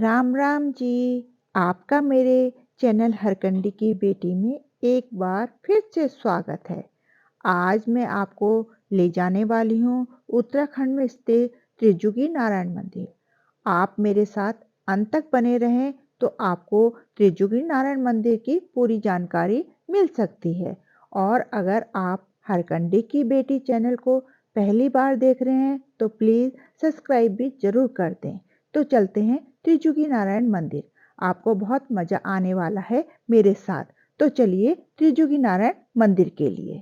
राम राम जी। आपका मेरे चैनल हरकंडी की बेटी में एक बार फिर से स्वागत है। आज मैं आपको ले जाने वाली हूँ उत्तराखंड में स्थित त्रिजुगी नारायण मंदिर। आप मेरे साथ अंत तक बने रहें तो आपको त्रिजुगी नारायण मंदिर की पूरी जानकारी मिल सकती है। और अगर आप हरकंडी की बेटी चैनल को पहली बार देख रहे हैं तो प्लीज़ सब्सक्राइब भी जरूर कर दें। तो चलते हैं त्रिजुगी नारायण मंदिर। आपको बहुत मजा आने वाला है मेरे साथ। तो चलिए त्रिजुगी नारायण मंदिर के लिए।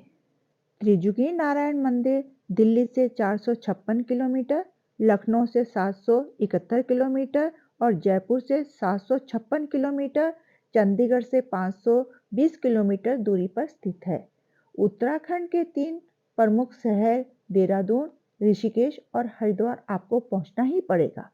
त्रिजुगी नारायण मंदिर दिल्ली से 456 किलोमीटर, लखनऊ से 771 किलोमीटर और जयपुर से 756 किलोमीटर, चंडीगढ़ से 520 किलोमीटर दूरी पर स्थित है। उत्तराखंड के 3 प्रमुख शहर देहरादून, ऋषिकेश और हरिद्वार आपको पहुंचना ही पड़ेगा।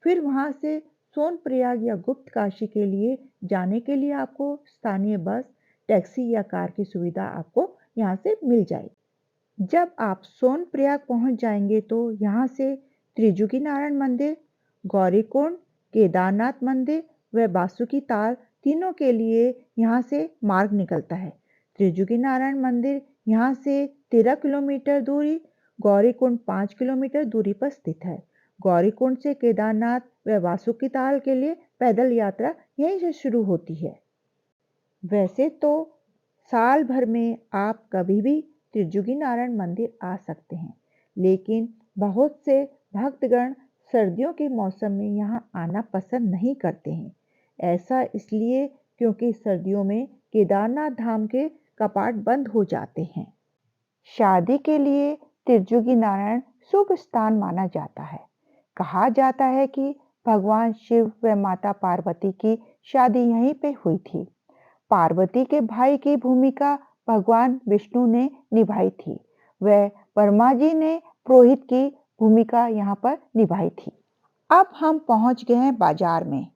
फिर वहां से सोनप्रयाग या गुप्त काशी के लिए जाने के लिए आपको स्थानीय बस, टैक्सी या कार की सुविधा आपको यहाँ से मिल जाएगी। जब आप सोनप्रयाग पहुंच जाएंगे तो यहाँ से त्रिजुगी नारायण मंदिर, गौरीकुंड, केदारनाथ मंदिर व बासुकी ताल तीनों के लिए यहाँ से मार्ग निकलता है। त्रिजुगी नारायण मंदिर यहाँ से 13 किलोमीटर दूरी, गौरीकुंड 5 किलोमीटर दूरी पर स्थित है। गौरीकुंड से केदारनाथ व बासुकी ताल के लिए पैदल यात्रा यहीं से शुरू होती है। वैसे तो साल भर में आप कभी भी त्रिजुगी नारायण मंदिर आ सकते हैं, लेकिन बहुत से भक्तगण सर्दियों के मौसम में यहाँ आना पसंद नहीं करते हैं। ऐसा इसलिए क्योंकि सर्दियों में केदारनाथ धाम के कपाट बंद हो जाते हैं। शादी के लिए त्रिजुगी नारायण शुभ स्थान माना जाता है। कहा जाता है कि भगवान शिव व माता पार्वती की शादी यहीं पे हुई थी। पार्वती के भाई की भूमिका भगवान विष्णु ने निभाई थी। वह वर्मा जी ने पुरोहित की भूमिका यहाँ पर निभाई थी। अब हम पहुँच गए हैं बाजार में।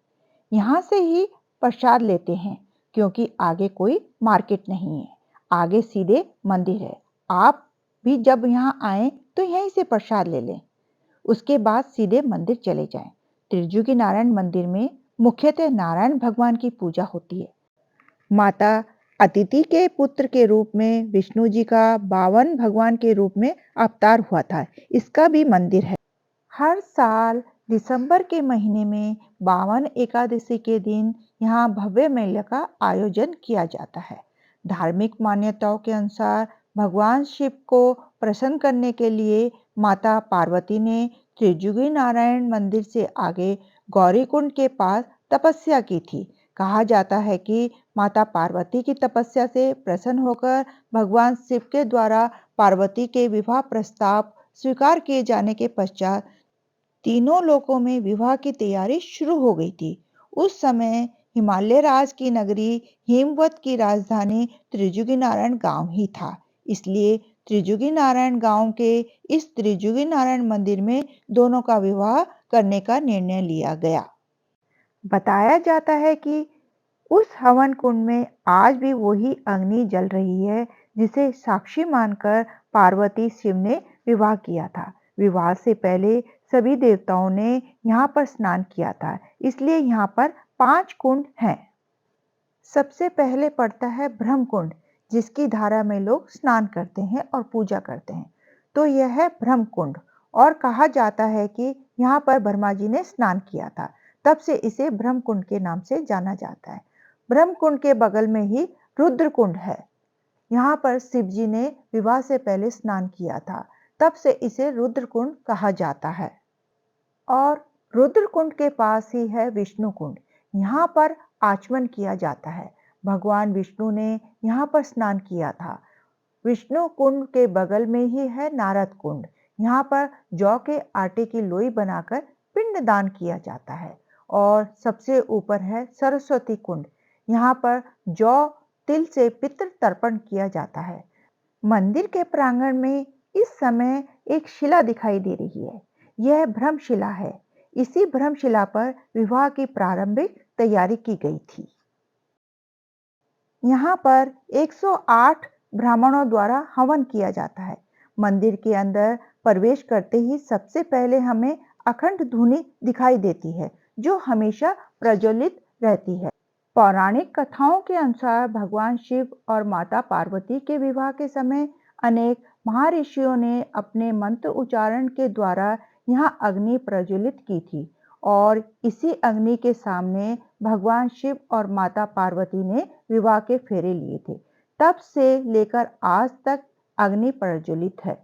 यहाँ से ही प्रसाद लेते हैं क्योंकि आगे कोई मार्केट नहीं है। आगे सीधे मंदिर है। आप भी जब यहाँ आए तो यहीं से प्रसाद ले लें। उसके बाद सीधे मंदिर चले जाएं। त्रिजुगी नारायण मंदिर में मुख्यतः नारायण भगवान की पूजा होती है। माता अदिति के पुत्र के रूप में विष्णु जी का 52 भगवान के रूप में अवतार हुआ था। इसका भी मंदिर है। हर साल दिसंबर के महीने में 52 एकादशी के दिन यहाँ भव्य मेले का आयोजन किया जाता है। धार्मिक मान्यताओं के अनुसार भगवान शिव को प्रसन्न करने के लिए माता पार्वती ने त्रिजुगी नारायण मंदिर से आगे गौरीकुंड के पास तपस्या की थी। कहा जाता है कि माता पार्वती की तपस्या से प्रसन्न होकर भगवान शिव के द्वारा पार्वती के विवाह प्रस्ताव स्वीकार किए जाने के पश्चात तीनों लोकों में विवाह की तैयारी शुरू हो गई थी। उस समय हिमालय राज की नगरी हिमवत की राजधानी त्रिजुगी नारायण गांव ही था। इसलिए त्रिजुगी नारायण गांव के इस त्रिजुगी नारायण मंदिर में दोनों का विवाह करने का निर्णय लिया गया। बताया जाता है कि उस हवन कुंड में आज भी वही अग्नि जल रही है जिसे साक्षी मानकर पार्वती शिव ने विवाह किया था। विवाह से पहले सभी देवताओं ने यहाँ पर स्नान किया था, इसलिए यहाँ पर 5 कुंड हैं। सबसे पहले पड़ता है ब्रह्म कुंड, जिसकी धारा में लोग स्नान करते हैं और पूजा करते हैं। तो यह है ब्रह्म कुंड और कहा जाता है कि यहाँ पर ब्रह्मा जी ने स्नान किया था, तब से इसे ब्रह्म कुंड के नाम से जाना जाता है। ब्रह्म कुंड के बगल में ही रुद्र कुंड है। यहाँ पर शिव जी ने विवाह से पहले स्नान किया था, तब से इसे रुद्र कुंड कहा जाता है। और रुद्र कुंड के पास ही है विष्णु कुंड। यहाँ पर आचमन किया जाता है। भगवान विष्णु ने यहाँ पर स्नान किया था। विष्णु कुंड के बगल में ही है नारद कुंड। यहाँ पर जौ के आटे की लोई बनाकर पिंड दान किया जाता है। और सबसे ऊपर है सरस्वती कुंड। यहाँ पर जौ तिल से पितृ तर्पण किया जाता है। मंदिर के प्रांगण में इस समय एक शिला दिखाई दे रही है। यह ब्रह्मशिला है। इसी ब्रह्मशिला पर विवाह की प्रारंभिक तैयारी की गई थी। यहाँ पर 108 ब्राह्मणों द्वारा हवन किया जाता है। मंदिर के अंदर प्रवेश करते ही सबसे पहले हमें अखंड धुनी दिखाई देती है, जो हमेशा प्रज्वलित रहती है। पौराणिक कथाओं के अनुसार भगवान शिव और माता पार्वती के विवाह के समय अनेक महर्षियों ने अपने मंत्र उच्चारण के द्वारा यहाँ अग्नि प्रज्वलित की थी और इसी अग्नि के सामने भगवान शिव और माता पार्वती ने विवाह के फेरे लिए थे। तब से लेकर आज तक अग्नि प्रज्वलित है।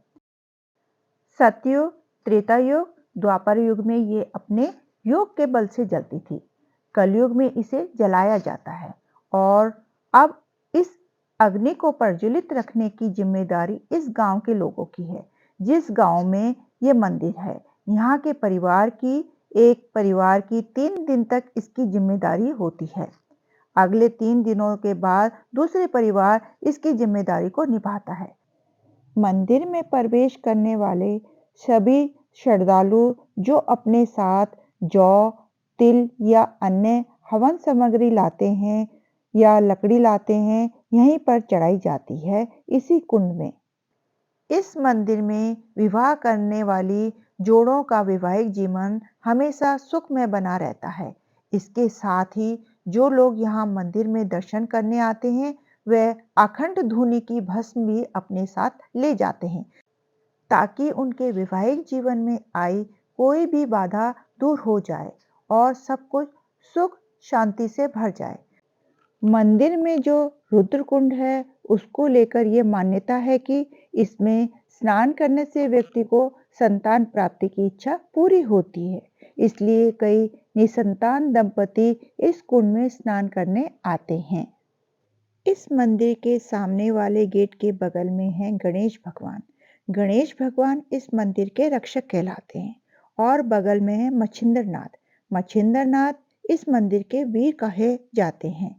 सतयुग, त्रेता युग, द्वापर युग में ये अपने योग के बल से जलती थी। कलयुग में इसे जलाया जाता है और अब इस अग्नि को प्रज्वलित रखने की जिम्मेदारी इस गांव के लोगों की है, जिस गांव में ये मंदिर है। यहाँ के परिवार की 3 दिन तक इसकी जिम्मेदारी होती है। अगले 3 दिनों के बाद दूसरे परिवार इसकी जिम्मेदारी को निभाता है। मंदिर में प्रवेश करने वाले सभी श्रद्धालु जो अपने साथ जौ, तिल या अन्य हवन सामग्री लाते हैं या लकड़ी लाते हैं, यहीं पर चढ़ाई जाती है इसी कुंड में। इस मंदिर में विवाह करने वाली जोड़ों का वैवाहिक जीवन हमेशा सुखमय बना रहता है। इसके साथ ही जो लोग यहाँ मंदिर में दर्शन करने आते हैं, वे अखंड धूनी की भस्म भी अपने साथ ले जाते हैं, ताकि उनके वैवाहिक जीवन में आई कोई भी बाधा दूर हो जाए और सब कुछ सुख शांति से भर जाए। मंदिर में जो रुद्र कुंड है, उसको लेकर ये मान्यता है कि इसमें स्नान करने से व्यक्ति को संतान प्राप्ति की इच्छा पूरी होती है। इसलिए कई निसंतान दंपति इस कुंड में स्नान करने आते हैं। इस मंदिर के सामने वाले गेट के बगल में है गणेश भगवान। गणेश भगवान इस मंदिर के रक्षक कहलाते हैं और बगल में है मच्छिंद्रनाथ। मच्छिंद्रनाथ इस मंदिर के वीर कहे जाते हैं।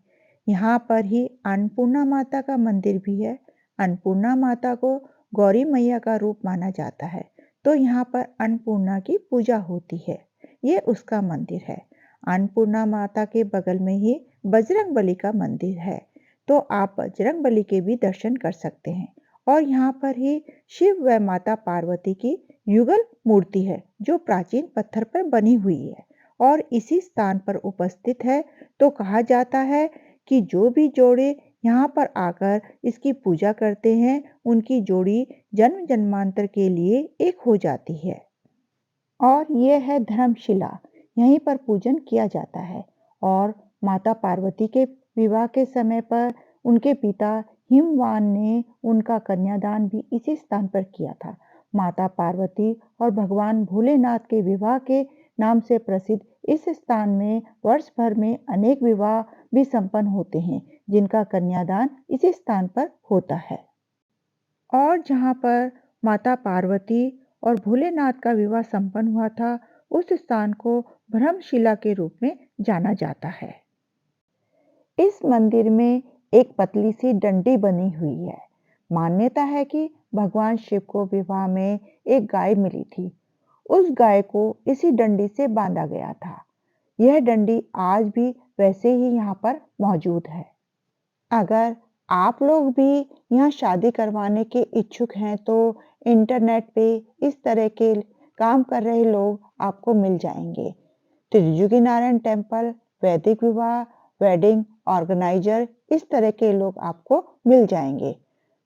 यहाँ पर ही अन्नपूर्णा माता का मंदिर भी है। अन्नपूर्णा माता को गौरी मैया का रूप माना जाता है, तो यहाँ पर अन्नपूर्णा की पूजा होती है। ये उसका मंदिर है। अन्नपूर्णा माता के बगल में ही बजरंगबली का मंदिर है, तो आप बजरंगबली के भी दर्शन कर सकते हैं। और यहाँ पर ही शिव व माता पार्वती की युगल मूर्ति है, जो प्राचीन पत्थर पर बनी हुई है और इसी स्थान पर उपस्थित है। तो कहा जाता है कि जो भी जोड़े यहाँ पर आकर इसकी पूजा करते हैं, उनकी जोड़ी जन्म जन्मांतर के लिए एक हो जाती है। और यह है धर्मशिला, यहीं पर पूजन किया जाता है। और माता पार्वती के विवाह के समय पर उनके पिता हिमवान ने उनका कन्यादान भी इसी स्थान पर किया था। माता पार्वती और भगवान भोलेनाथ के विवाह के नाम से प्रसिद्ध इस स्थान में वर्ष भर में अनेक विवाह भी संपन्न होते हैं, जिनका कन्यादान इसी स्थान पर होता है। और जहाँ पर माता पार्वती और भोलेनाथ का विवाह संपन्न हुआ था, उस स्थान को ब्रह्मशिला के रूप में जाना जाता है। इस मंदिर में एक पतली सी डंडी बनी हुई है। मान्यता है कि भगवान शिव को विवाह में एक गाय मिली थी। उस गाय को इसी डंडी से बांधा गया था। यह डंडी आज भी वैसे ही यहाँ पर मौजूद है। अगर आप लोग भी यहाँ शादी करवाने के इच्छुक हैं, तो इंटरनेट पे इस तरह के काम कर रहे लोग आपको मिल जाएंगे। त्रिजुगी नारायण टेम्पल, वैदिक विवाह, वेडिंग ऑर्गेनाइजर, इस तरह के लोग आपको मिल जाएंगे।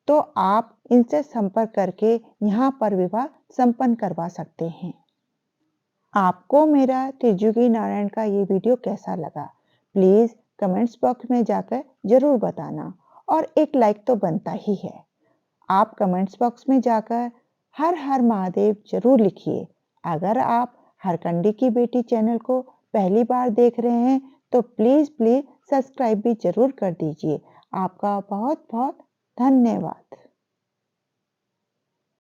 तो आप इनसे संपर्क करके यहाँ पर विवाह संपन्न करवा सकते हैं। आपको मेरा त्रिजुगी नारायण का ये वीडियो कैसा लगा, प्लीज़ कमेंट्स बॉक्स में जाकर जरूर बताना और एक लाइक तो बनता ही है। आप कमेंट्स बॉक्स में जाकर हर हर महादेव जरूर लिखिए। अगर आप हरकंडी की बेटी चैनल को पहली बार देख रहे हैं, तो प्लीज़ सब्सक्राइब भी जरूर कर दीजिए। आपका बहुत बहुत धन्यवाद।